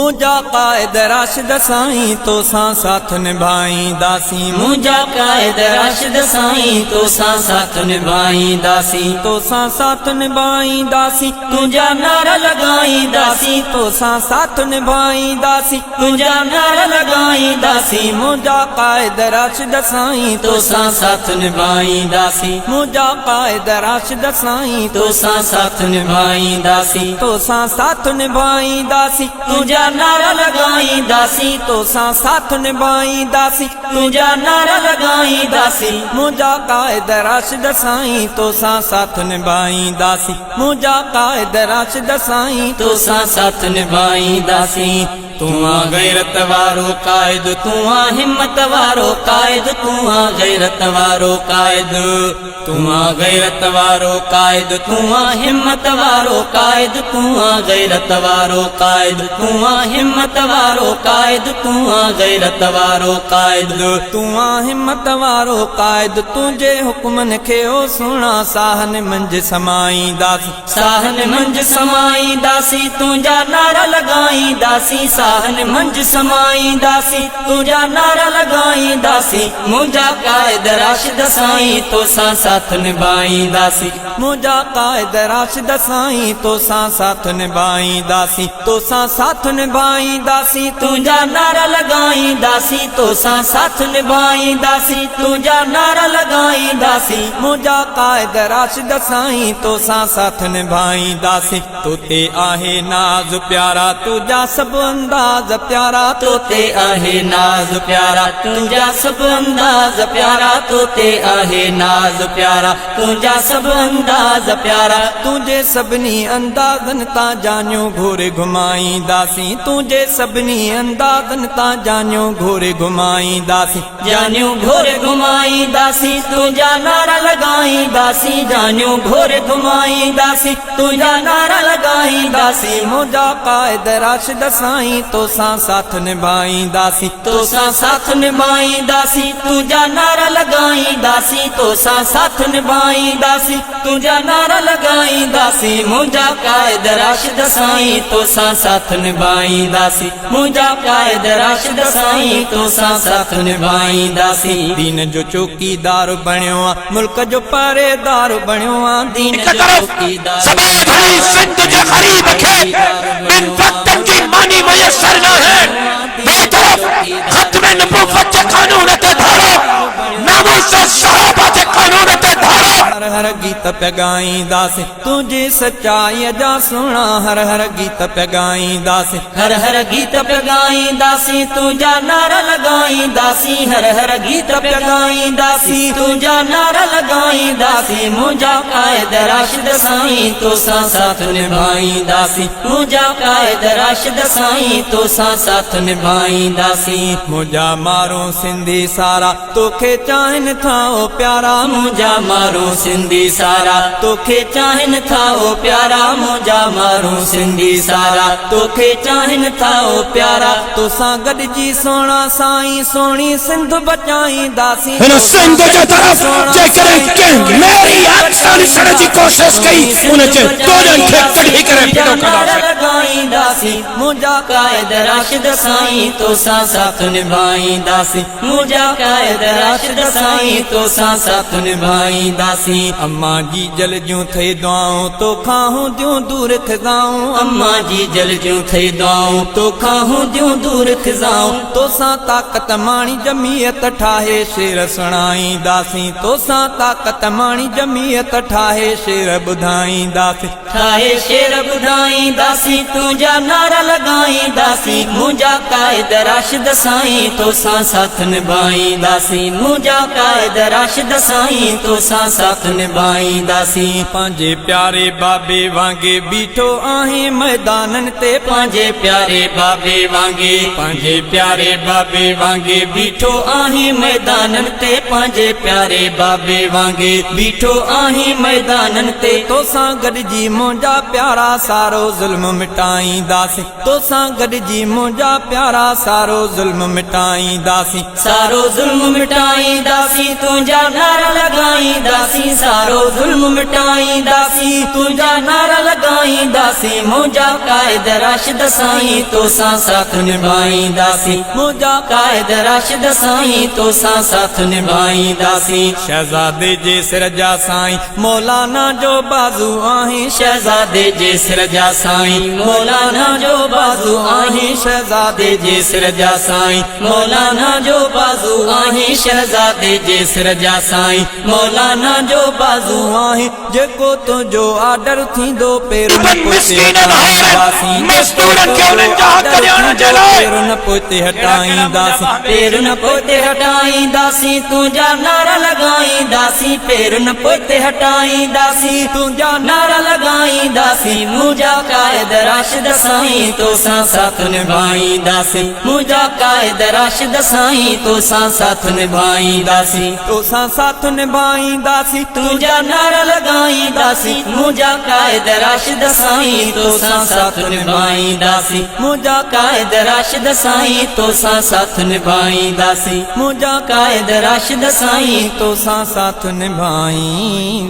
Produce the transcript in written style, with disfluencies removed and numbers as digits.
मुझा कायद राशिद साईं तो साथ निभाईंदासीं मुझा कायद राशिद साईं तो साथ निभाईंदासीं तो साथ निभाईंदासीं तुझा नारा लगाईंदासीं तो साथ निभाईंदासीं तुझा नारा लगाईंदासीं मुझा कायद राशिद साईं तो साथ निभाईंदासीं मुझा कायद राशिद साईं तो साथ निभाईंदासीं तो साथ निभाईंदासीं तुझा नारा लगाईंदासीं तो साथ निभाईंदासीं तुझा नारा लगाईंदासीं मुझा कायद राशिद साईं तो साथ निभाईंदासीं मुझा कायद राशिद साईं तो साथ निभाईंदासीं तू आ गैरत वारो कायद तू आ हिम्मत वारो कायद तू आ गैरत वारो कायद तू आ गैरत वारो कायद तू आ हिम्मत वारो कायद तू आ गैरत वारो कायद तू आ हिम्मत वारो कायद तू आ गैरत वारो कायद तू आ हिम्मत वारो कायद तुझे हुक्मन खे ओ सुणा साहन मंझ समाईंदासीं साहन मंझ समाईंदासीं तुझा नारा लगाईंदासीं साहन मंझ समाईंदासीं तुझा नारा लगाईंदासीं मुझा कायद राशिद साईं तो साथ निभाईंदासीं मुझा कायद राशिद साईं तो साथ निभाईंदासीं तो साथ निभाईंदासीं तुझा नारा लगाईंदासीं तो साथ निभाईंदासीं तुझा नारा लगाईंदासीं मुझा कायद राशिद साईं तो साथ निभाईंदासीं तो ते आहे नाज प्यारा तुझा सब अंदाज प्यारा तो ते आहे नाज प्यारा तुझा सब अंदाज प्यारा तो ते आहे नाज प्यारा तुझा सब अंदाज प्यारा तुझे सभिनी अंदाज़न तां जानियो घोरे घुमाईंदासीं तुझे सभिनी अंदाज़न तां जानियो घोरे घुमाईंदासीं जानियो घोरे घुमाईंदासीं तुझा नारा लगाईंदासीं जानियो घोरे घुमाईंदासीं तुझा नारा लगाईंदासीं मुझा कायद राशिद साईं तो साथ निभाईंदासीं तो साथ निभाईंदासीं तुझा नारा लगाईंदासीं तो साथ निभाईंदासीं तुझा नारा लगाईंदासीं मुझा कायद राशिद साईं तो साथ निभाईंदासीं मुझा कायद राशिद साईं तो साथ निभाईंदासीं दीन जो चौकीदार बणियो आ मुल्क जो पहरेदार बणियो आ दीन जो चौकीदार सभी भली सिंध जे गरीब खे इन वक्तन जी मानी मयसर न है बेतरफ खत्म नबूवत के कानून ते धारो नामूस सहाबा के कानून ते धारो हर गीत पे गाईंदासीं तुझी सच्चाई जा सुणा हर गीत पे गाईंदासीं हर गीत पे गाईंदासीं तुझा नारा लगाईंदासीं हर गीत पे गाईंदासीं तुझा नारा लगाईंदासीं मुझा कायद राशिद साईं तो साथ निभाईंदासीं मुझा कायद राशिद साईं तो साथ निभाईंदासीं मुझा मारो सिंधी सारा तोखे चाहिन था ओ प्यारा मुझा मारो सिंधी सारा तोखे चाहिन था ओ प्यारा मुझा मारो सिंधी सारा तोखे चाहिन था ओ प्यारा तो सां गॾिजी सोना साईं सोनी सिंध बचाईंदासीं हिन सिंध जे तरफ जेकॾहिं कंहिं मेरी आसानी सण जी कोशिश कई उन जे दोननि खे कढी करे फिरो लगाईंदासीं मुझा कायद राशिद साईं तो साथ निभाईंदासीं मुझा कायद राशिद साईं तो साथ निभाईंदासीं अम्मा जी जल जूं थे दुआऊं तो खाहूं दियूं दूर खिजाऊं अम्मा जी जल जूं थे दुआऊं तो खाहूं दियूं दूर खिजाऊं तो सां ताकत माणी जमीयत ठाहे शेर सुणाईंदासीं तो सां ताकत माणी जमीयत ठाहे शेर ॿुधाईंदासीं ठाहे शेर ॿुधाईंदासीं तुझा नारा लगाईंदासीं मुझा कायद राशिद साईं तो साथ निभाईंदासीं मुझा कायद राशिद साईं तो साथ निभाईंदासीं पंहिंजे प्यारे बाबे वांगे बीठो आहे मैदाननि ते पंहिंजे प्यारे बाबे वांगे पंहिंजे प्यारे बाबे वांगे बीठो आहे मैदाननि ते पंहिंजे प्यारे बाबे वांगे बीठो आहे मैदाननि ते तो सां गॾिजी मुंहिंजा प्यारा सारो ज़ुल्म मिटाईंदासीं तो सां गॾिजी मुंहिंजा प्यारा सारो ज़ुल्म मिटाईंदासीं सारो ज़ुल्म मिटाईंदासीं तुझा नारा लगाईंदासीं सारो ज़ुल्म मिटाईंदासीं तुझा नारा लगा लगाईंदासीं मुंहिंजा क़ाइद राशिद साईं तोसां साथ निभाईंदासीं मुंहिंजा क़ाइद राशिद साईं तोसां साथ निभाईंदासीं शहज़ादे जे सिर जा साईं मौलाना जो बाज़ू आहीं शहज़ादे जे सिर जा साईं मौलाना जो बाज़ू आहीं शहज़ादे जे सिर जा साईं मौलाना जो बाज़ू आहीं शहज़ादे जे सिर जा साईं मौलाना जो बाज़ू आहीं जेको तुंहिंजो आर्डर थींदो पेर मिस्कीन भाइरनि मज़दूरनि खे उन्हनि जा हक़ ॾियण जे लाइ पेर न पोते हटाईंदासीं पेर न पोते हटाईंदासीं तुंहिंजा नारा लगाईंदासीं पेर न पोते हटाईंदासीं तुंहिंजा नारा लगाईंदासीं मुंहिंजा क़ाइद राशिद साईं तोसां साथ निभाईंदासीं मुंहिंजा क़ाइद राशिद साईं तोसां साथ निभाईंदासीं तोसां साथ निभाईंदासीं तुंहिंजा नारा लगाईंदासीं मुंहिंजा क़ाइद राशिद साईं तोसां साथ निभाईंदासीं मुंहिंजा क़ाइद राशिद साईं तोसां साथ निभाईंदासीं मुंहिंजा क़ाइद राशिद साईं तोसां साथ निभाईंदासीं।